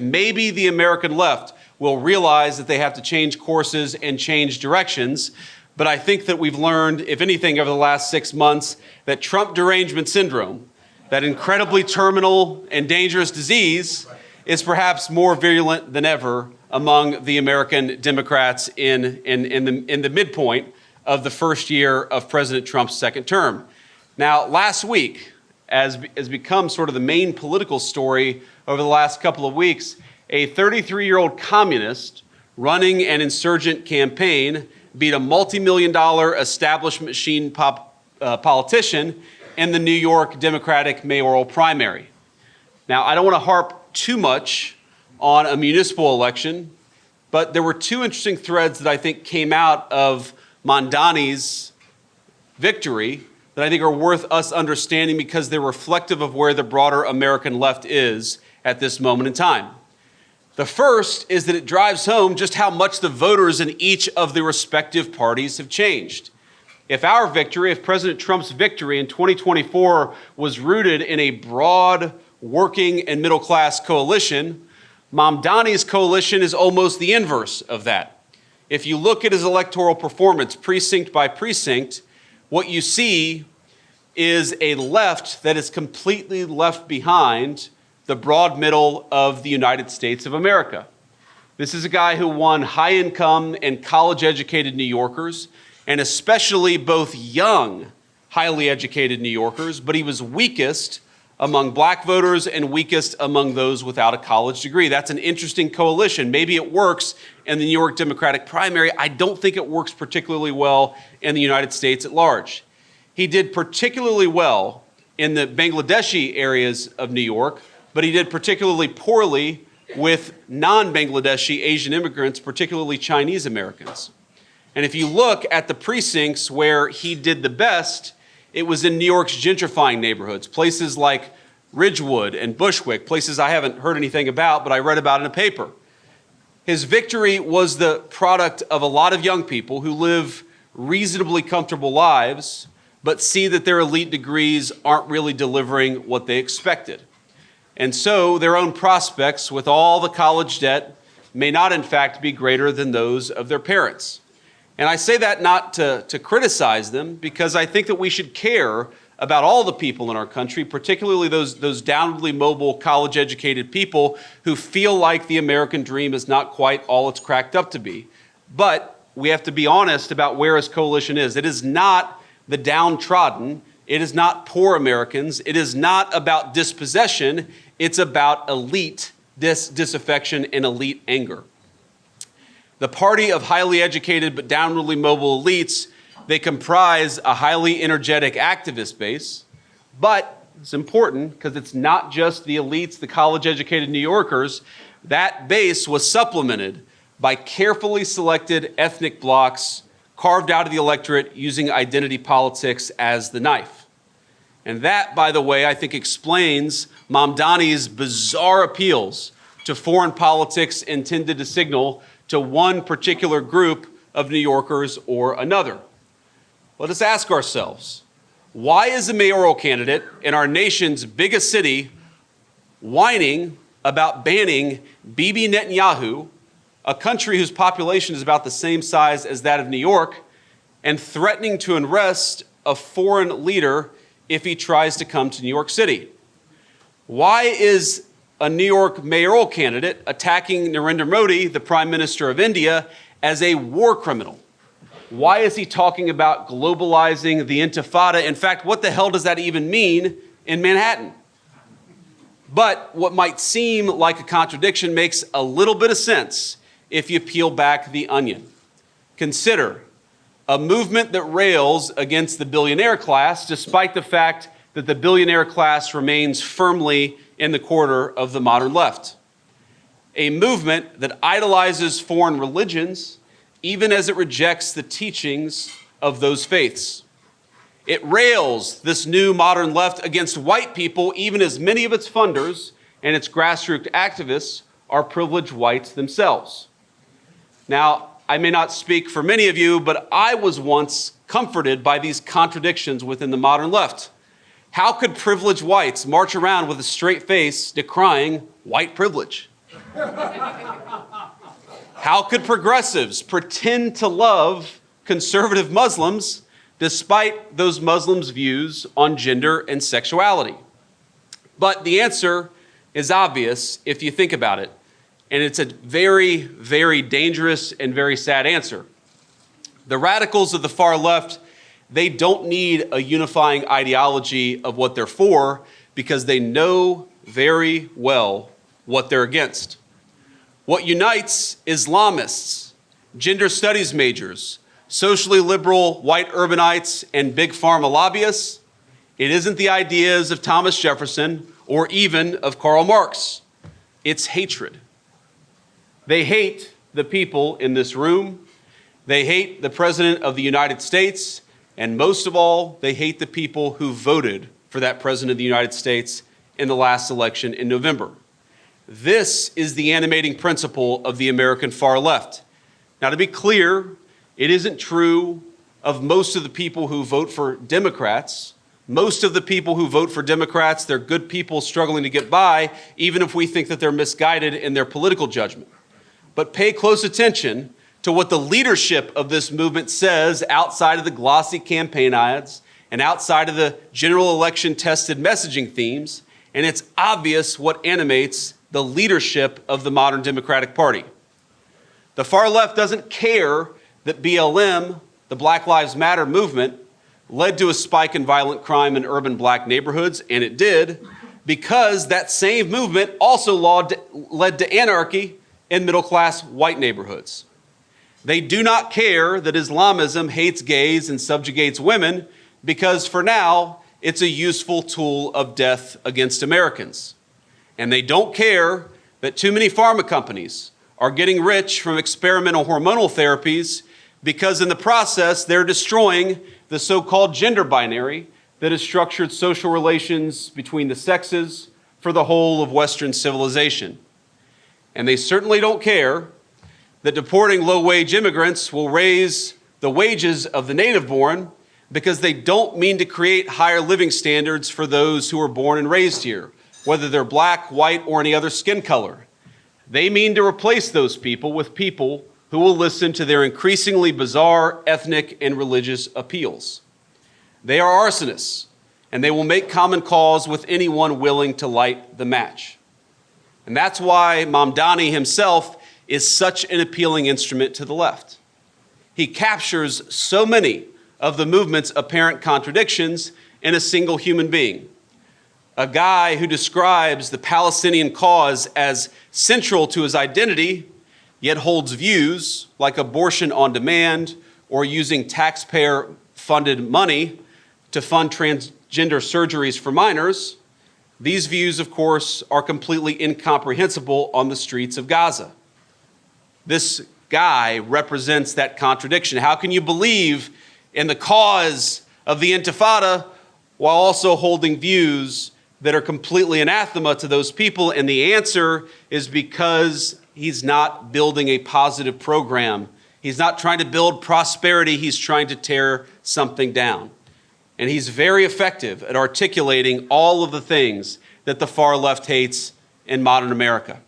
Maybe the American left will realize that they have to change courses and change directions. But I think that we've learned, if anything, over the last 6 months, that Trump derangement syndrome, that incredibly terminal and dangerous disease, is perhaps more virulent than ever among the American Democrats in the midpoint of the first year of President Trump's second term. Now, last week, as become sort of the main political story over the last couple of weeks, a 33-year-old communist running an insurgent campaign beat a multi-million-dollar establishment machine politician in the New York Democratic mayoral primary. Now, I don't want to harp too much on a municipal election, but there were two interesting threads that I think came out of Mamdani's victory that I think are worth us understanding because they're reflective of where the broader American left is at this moment in time. The first is that it drives home just how much the voters in each of the respective parties have changed. If President Trump's victory in 2024 was rooted in a broad working and middle class coalition, Mamdani's coalition is almost the inverse of that. If you look at his electoral performance precinct by precinct, what you see is a left that is completely left behind the broad middle of the United States of America. This is a guy who won high-income and college-educated New Yorkers, and especially both young, highly educated New Yorkers, but he was weakest among black voters and weakest among those without a college degree. That's an interesting coalition. Maybe it works in the New York Democratic primary. I don't think it works particularly well in the United States at large. He did particularly well in the Bangladeshi areas of New York, but he did particularly poorly with non-Bangladeshi Asian immigrants, particularly Chinese Americans. And if you look at the precincts where he did the best, it was in New York's gentrifying neighborhoods, places like Ridgewood and Bushwick, places I haven't heard anything about, but I read about in a paper. His victory was the product of a lot of young people who live reasonably comfortable lives, but see that their elite degrees aren't really delivering what they expected. And so their own prospects with all the college debt may not in fact be greater than those of their parents. And I say that not to criticize them, because I think that we should care about all the people in our country, particularly those downwardly mobile, college-educated people who feel like the American dream is not quite all it's cracked up to be. But we have to be honest about where his coalition is. It is not the downtrodden. It is not poor Americans. It is not about dispossession. It's about elite disaffection and elite anger. The party of highly educated but downwardly mobile elites, they comprise a highly energetic activist base, but it's important because it's not just the elites, the college-educated New Yorkers. That base was supplemented by carefully selected ethnic blocs carved out of the electorate using identity politics as the knife. And that, by the way, I think explains Mamdani's bizarre appeals to foreign politics intended to signal to one particular group of New Yorkers or another. Let us ask ourselves, why is a mayoral candidate in our nation's biggest city whining about banning Bibi Netanyahu, a country whose population is about the same size as that of New York, and threatening to arrest a foreign leader if he tries to come to New York City? Why is a New York mayoral candidate attacking Narendra Modi, the Prime Minister of India, as a war criminal? Why is he talking about globalizing the Intifada? In fact, what the hell does that even mean in Manhattan? But what might seem like a contradiction makes a little bit of sense if you peel back the onion. Consider a movement that rails against the billionaire class, despite the fact that the billionaire class remains firmly in the quarter of the modern left. A movement that idolizes foreign religions, even as it rejects the teachings of those faiths. It rails, this new modern left, against white people, even as many of its funders and its grassroots activists are privileged whites themselves. Now, I may not speak for many of you, but I was once comforted by these contradictions within the modern left. How could privileged whites march around with a straight face decrying white privilege? How could progressives pretend to love conservative Muslims despite those Muslims' views on gender and sexuality? But the answer is obvious if you think about it, and it's a very, very dangerous and very sad answer. The radicals of the far left, they don't need a unifying ideology of what they're for because they know very well what they're against. What unites Islamists, gender studies majors, socially liberal white urbanites, and big pharma lobbyists, it isn't the ideas of Thomas Jefferson or even of Karl Marx. It's hatred. They hate the people in this room. They hate the President of the United States. And most of all, they hate the people who voted for that President of the United States in the last election in November. This is the animating principle of the American far left. Now, to be clear, it isn't true of most of the people who vote for Democrats. Most of the people who vote for Democrats, they're good people struggling to get by, even if we think that they're misguided in their political judgment. But pay close attention to what the leadership of this movement says outside of the glossy campaign ads and outside of the general election tested messaging themes, and it's obvious what animates the leadership of the modern Democratic Party. The far left doesn't care that BLM, the Black Lives Matter movement, led to a spike in violent crime in urban black neighborhoods, and it did, because that same movement also led to anarchy in middle-class white neighborhoods. They do not care that Islamism hates gays and subjugates women because, for now, it's a useful tool of death against Americans. And they don't care that too many pharma companies are getting rich from experimental hormonal therapies because in the process, they're destroying the so-called gender binary that has structured social relations between the sexes for the whole of Western civilization. And they certainly don't care that deporting low-wage immigrants will raise the wages of the native-born because they don't mean to create higher living standards for those who are born and raised here, whether they're black, white, or any other skin color. They mean to replace those people with people who will listen to their increasingly bizarre ethnic and religious appeals. They are arsonists, and they will make common cause with anyone willing to light the match. And that's why Mamdani himself is such an appealing instrument to the left. He captures so many of the movement's apparent contradictions in a single human being. A guy who describes the Palestinian cause as central to his identity, yet holds views like abortion on demand or using taxpayer-funded money to fund transgender surgeries for minors. These views, of course, are completely incomprehensible on the streets of Gaza. This guy represents that contradiction. How can you believe in the cause of the Intifada while also holding views that are completely anathema to those people? And the answer is because he's not building a positive program. He's not trying to build prosperity. He's trying to tear something down. And he's very effective at articulating all of the things that the far left hates in modern America.